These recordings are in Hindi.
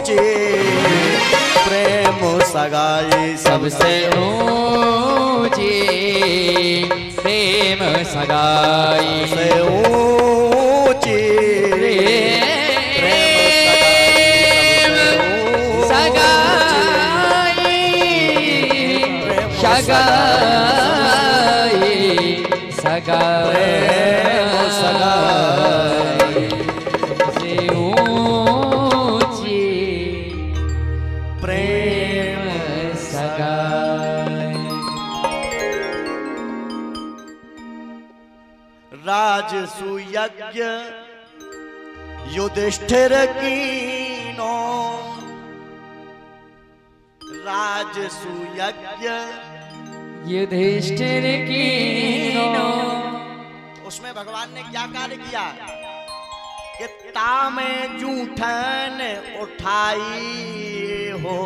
ऊंची प्रेम सगाई सबसे ऊंची प्रेम सगाई सबसे ऊंची प्रेम सगाई सगाई सगाई से ऊंची प्रेम सगाई। राजसूयज्ञ युधिष्ठिर कीनो राजसूयज्ञ युधिष्ठिर कीनो। उसमें भगवान ने क्या कार्य किया कि तामे जूठन उठाई हो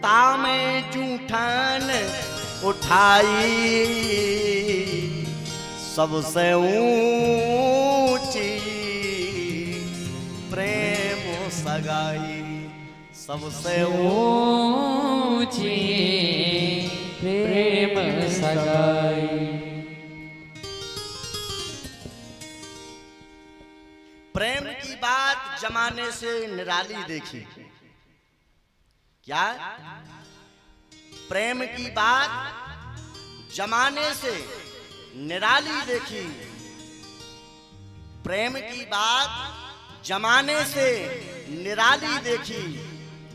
तामे जूठन उठाई सबसे ऊंची प्रेम सगाई सबसे ऊंची प्रेम सगाई। प्रेम की बात जमाने से निराली देखी। क्या प्रेम की बात जमाने से निराली देखी। प्रेम की बात जमाने से निराली देखी।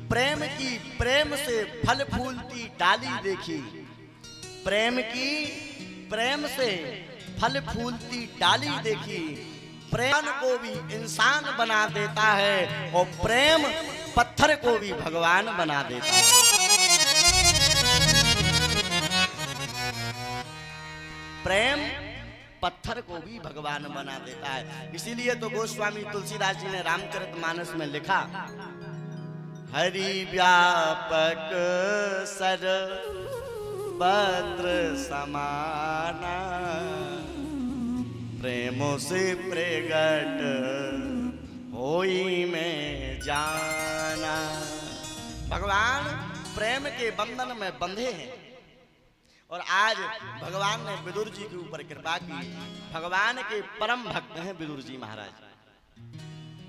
प्रेम की प्रेम से फल फूलती डाली देखी। प्रेम की प्रेम से फल फूलती डाली देखी। प्रेम को भी इंसान बना देता है और प्रेम पत्थर को भी भगवान बना देता है। प्रेम पत्थर को भी भगवान बना देता है। इसीलिए तो गोस्वामी तुलसीदास जी ने रामचरितमानस में लिखा, हरि व्यापक सर्वत्र समाना प्रेमो से प्रगट होई में जाना। भगवान प्रेम के बंधन में बंधे हैं और आज भगवान ने विदुर जी के ऊपर कृपा की। भगवान के परम भक्त हैं विदुर जी महाराज।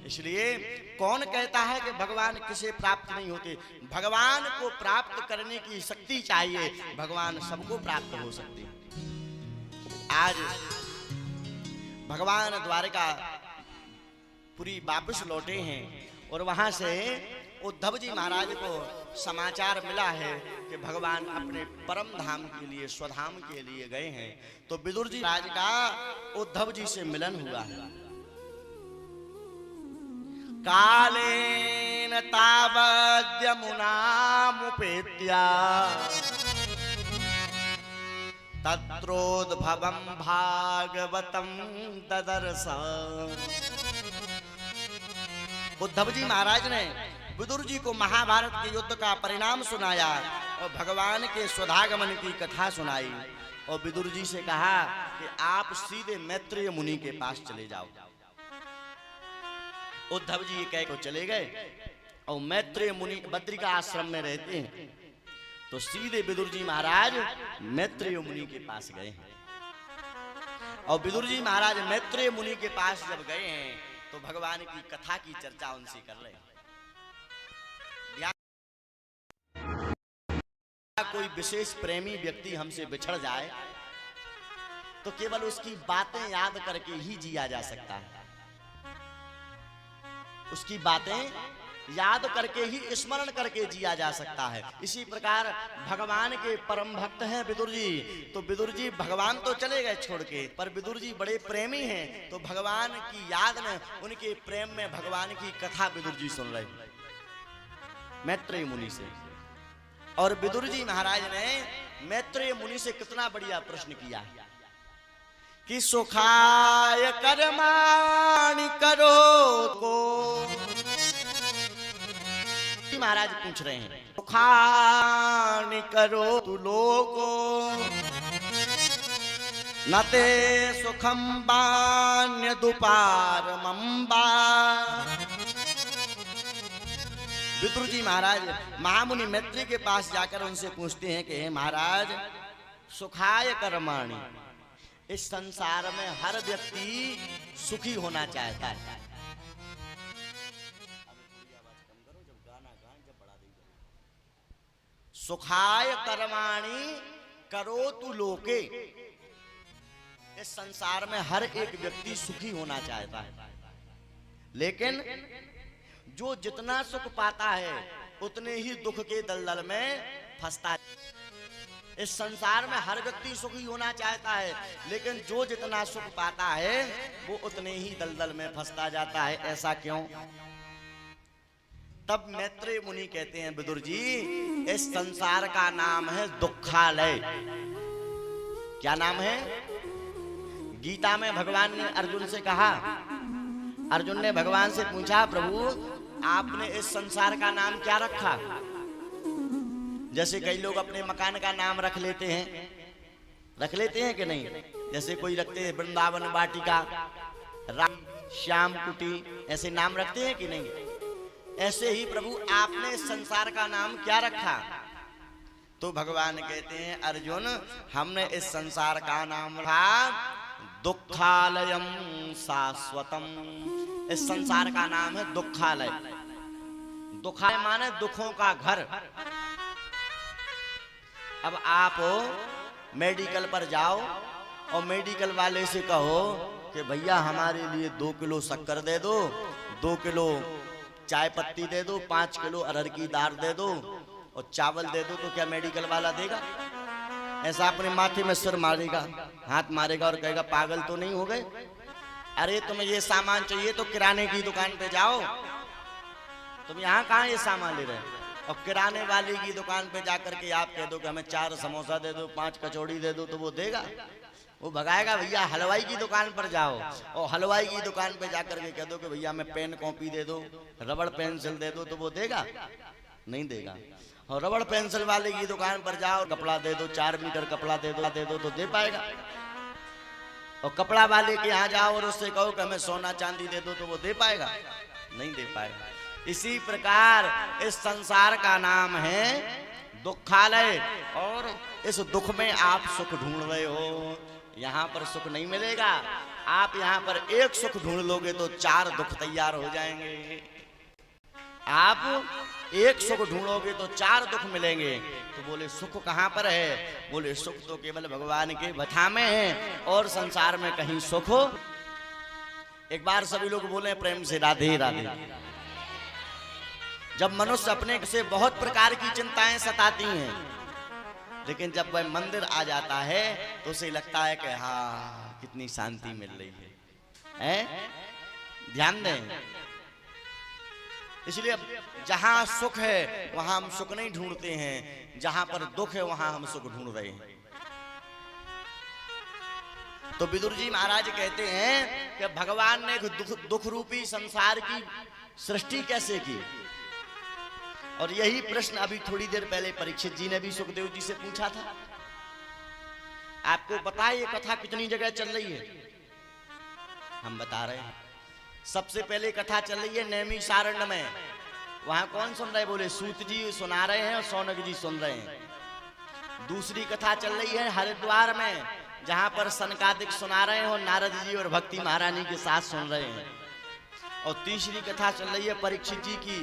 इसलिए कौन कहता है कि भगवान किसे प्राप्त नहीं होते? भगवान को प्राप्त करने की शक्ति चाहिए। भगवान सबको प्राप्त हो सकते हैं। आज भगवान द्वारका पुरी वापस लौटे हैं और वहां से उद्धव जी महाराज को समाचार मिला है कि भगवान अपने परम धाम के लिए स्वधाम के लिए गए हैं। तो विदुर जी महाराज का उद्धव जी से मिलन हुआ है। कालेन तावद्यमुनामुपेत्या तत्रोद्भवं भागवतं ददर्श। उद्धव जी महाराज ने विदुर जी को महाभारत के युद्ध का परिणाम सुनाया और भगवान के स्वधागमन की कथा सुनाई और विदुर जी से कहा कि आप सीधे मैत्रेय मुनि के पास चले जाओ। उद्धव जी ये कह को चले गए और मैत्रेय मुनि बद्रिका आश्रम में रहते हैं। तो सीधे विदुर जी महाराज मैत्रेय मुनि के पास गए हैं और विदुर जी महाराज मैत्रेय मुनि के पास जब गए हैं तो भगवान की कथा की चर्चा उनसे कर रहे हैं। कोई विशेष प्रेमी व्यक्ति हमसे बिछड़ जाए तो केवल उसकी बातें याद करके ही जिया जा सकता है। उसकी बातें याद करके ही स्मरण करके जिया जा सकता है। इसी प्रकार भगवान के परम भक्त हैं विदुर जी। तो विदुर जी भगवान तो चले गए छोड़ के, पर विदुर जी बड़े प्रेमी हैं। तो भगवान की याद में उनके प्रेम में भगवान की कथा विदुर जी सुन रहे मैत्रेय मुनि से। और विदुर जी महाराज ने मैत्रेय मुनि से कितना बढ़िया प्रश्न किया कि सुखाय कर्माणि करो को। महाराज पूछ रहे हैं सुखानि करो तु लोको नते सुखम बान्य दुपार मंबा। विदुर जी महाराज महामुनि मैत्री के पास जाकर उनसे पूछते हैं कि हे महाराज, सुखाय कर्माणि, इस संसार में हर व्यक्ति सुखी होना चाहता है। सुखाय कर्माणि करोतु लोके, इस संसार में हर एक व्यक्ति सुखी होना चाहता है, लेकिन जो जितना सुख पाता है उतने ही दुख के दलदल में फंसता है। इस संसार में हर व्यक्ति सुखी होना चाहता है, लेकिन जो जितना सुख पाता है वो उतने ही दलदल में फंसता जाता है। ऐसा क्यों? तब मैत्रेय मुनि कहते हैं, विदुर जी, इस संसार का नाम है दुखालय। क्या नाम है? गीता में भगवान ने अर्जुन से कहा, अर्जुन ने भगवान से पूछा, प्रभु आपने इस संसार का नाम क्या रखा? जैसे कई लोग अपने मकान का नाम रख लेते हैं कि नहीं? जैसे कोई रखते हैं वृंदावन वाटिका, राम श्याम कुटी, ऐसे नाम रखते हैं कि नहीं? ऐसे ही प्रभु आपने इस संसार का नाम क्या रखा? तो भगवान कहते हैं, अर्जुन हमने इस संसार का नाम रखा दुखालयम शाश्वतम। इस संसार का नाम है दुखालय। दुखालय माने दुखों का घर। अब आप मेडिकल पर जाओ और मेडिकल वाले से कहो कि भैया हमारे लिए 2 किलो शक्कर दे दो, 2 किलो चाय पत्ती दे दो, 5 किलो अरहर की दाल दे दो और चावल दे दो, तो क्या मेडिकल वाला देगा? ऐसा अपने माथे में सिर मारेगा, हाथ मारेगा और कहेगा पागल तो नहीं हो गए? अरे तुम्हें ये सामान चाहिए तो किराने की दुकान पे जाओ, तुम यहाँ कहाँ ये सामान ले रहे हो? और किराने वाली की दुकान पे जाकर के आप कह दो कि हमें 4 समोसा दे दो, 5 कचौड़ी दे दो, तो वो देगा? वो भगाएगा। भैया हलवाई की दुकान पर जाओ और हलवाई की दुकान पे जाकर के कह दो कि भैया हमें पेन कॉपी दे दो, रबड़ पेंसिल दे दो, तो वो देगा? नहीं देगा। और रबड़ पेंसिल वाले की दुकान पर जाओ, कपड़ा दे दो, 4 मीटर कपड़ा दे दो तो दे पाएगा। और कपड़ा वाले के यहाँ जाओ और उससे कहो कि हमें सोना चांदी दे दो, तो वो दे पाएगा? नहीं दे पाएगा। इसी प्रकार इस संसार का नाम है दुखालय, और इस दुख में आप सुख ढूंढ रहे हो। यहाँ पर सुख नहीं मिलेगा। आप यहाँ पर एक सुख ढूंढ लोगे तो 4 दुख तैयार हो जाएंगे। आप एक सुख ढूंढोगे तो 4 दुख मिलेंगे। तो बोले सुख कहाँ पर है? बोले सुख तो केवल भगवान के बथा में है, और संसार में कहीं सुख हो। एक बार सभी लोग बोले प्रेम से राधे राधे। जब मनुष्य अपने से बहुत प्रकार की चिंताएं सताती हैं, लेकिन जब वह मंदिर आ जाता है तो उसे लगता है कि हाँ कितनी शांति मिल रही है? ध्यान दें। इसलिए जहां सुख है वहां हम सुख नहीं ढूंढते हैं, जहां पर दुख है वहां हम सुख ढूंढ रहे हैं। तो विदुर जी महाराज कहते हैं कि भगवान ने दुख रूपी संसार की सृष्टि कैसे की? और यही प्रश्न अभी थोड़ी देर पहले परीक्षित जी ने भी सुखदेव जी से पूछा था। आपको पता है ये कथा कितनी जगह चल रही है? हम बता रहे हैं। सबसे पहले कथा चल रही है नैमिषारण्य में। वहां कौन सुन रहे? बोले सूत जी सुना रहे हैं और सौनक जी सुन रहे हैं। दूसरी कथा चल रही है हरिद्वार में, जहां पर सनकादिक सुना रहे हैं और नारद जी और भक्ति महारानी के साथ सुन रहे हैं। और तीसरी कथा चल रही है परीक्षित जी की,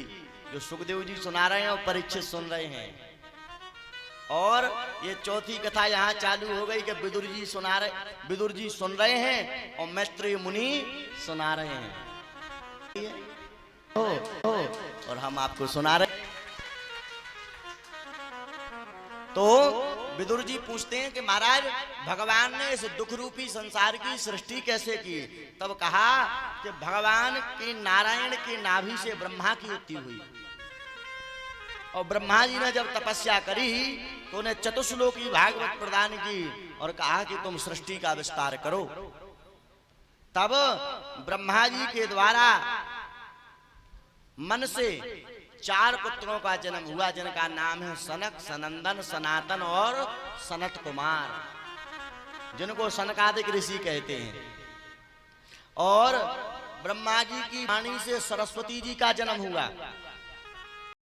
जो सुखदेव जी सुना रहे हैं और परीक्षित सुन रहे हैं। और ये चौथी कथा यहाँ चालू हो गई कि विदुर जी सुन रहे हैं और मैत्रेय मुनि सुना रहे हैं। और हम आपको सुना रहे। तो विदुर जी पूछते हैं कि महाराज भगवान ने इस दुख रूपी संसार की सृष्टि कैसे की? तब कहा कि भगवान के नारायण के नाभि से ब्रह्मा की उत्पत्ति हुई, और ब्रह्मा जी ने जब तपस्या करी तो उन्हें चतुश्लोकी भागवत प्रदान की और कहा कि तुम सृष्टि का विस्तार करो। तब ब्रह्मा जी के द्वारा मन से 4 पुत्रों का जन्म हुआ, जिनका नाम है सनक, सनंदन, सनातन और सनत कुमार, जिनको सनकादिक ऋषि कहते हैं। और ब्रह्मा जी की वाणी से सरस्वती जी का जन्म हुआ।